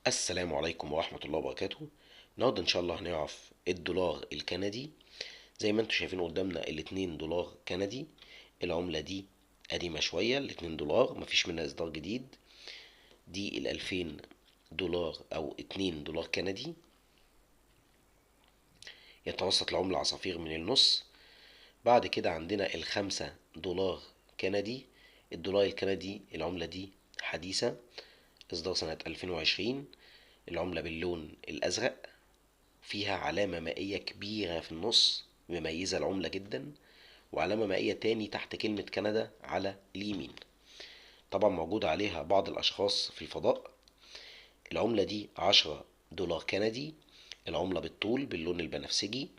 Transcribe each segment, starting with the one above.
السلام عليكم ورحمة الله وبركاته. النهاردة إن شاء الله هنعرف الدولار الكندي. زي ما انتم شايفين قدامنا ال2 دولار كندي. العملة دي قديمة شوية، ال2 دولار مفيش منها إصدار جديد. دي ال2000 دولار أو 2 دولار كندي. يتوسط العملة عصافير من النص. بعد كده عندنا ال5 دولار كندي. الدولار الكندي العملة دي حديثة، إصدار سنة 2020. العملة باللون الأزرق، فيها علامة مائية كبيرة في النص مميزة العملة جدا، وعلامة مائية تاني تحت كلمة كندا على اليمين. طبعا موجود عليها بعض الأشخاص في الفضاء. العملة دي 10 دولار كندي. العملة بالطول باللون البنفسجي،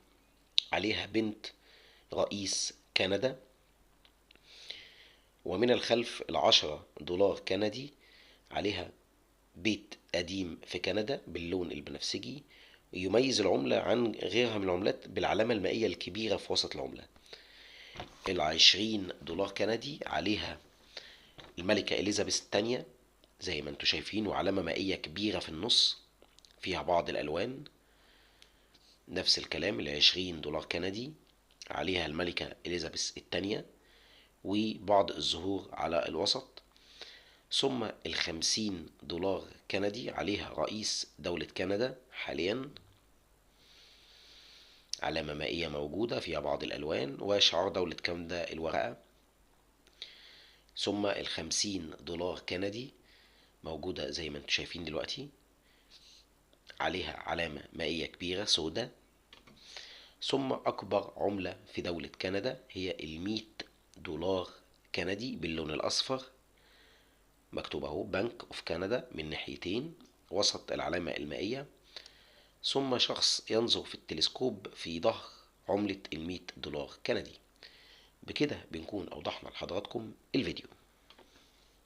عليها بنت رئيس كندا. ومن الخلف ال10 دولار كندي عليها بيت قديم في كندا باللون البنفسجي. يميز العملة عن غيرها من العملات بالعلامة المائية الكبيرة في وسط العملة. ال20 دولار كندي عليها الملكة إليزابيث الثانية زي ما انتم شايفين، وعلامة مائية كبيرة في النص فيها بعض الألوان. نفس الكلام ال20 دولار كندي عليها الملكة إليزابيث الثانية وبعض الزهور على الوسط. ثم ال50 دولار كندي عليها رئيس دولة كندا حاليا، علامة مائية موجودة فيها بعض الألوان وشعار دولة كندا الورقة. ثم ال50 دولار كندي موجودة زي ما انتم شايفين دلوقتي، عليها علامة مائية كبيرة سوداء. ثم أكبر عملة في دولة كندا هي ال100 دولار كندي باللون الأصفر، مكتوب اهو بنك اوف كندا من ناحيتين وسط العلامة المائية. ثم شخص ينظر في التلسكوب في ظهر عملة ال100 دولار كندي. بكده بنكون أوضحنا لحضراتكم الفيديو.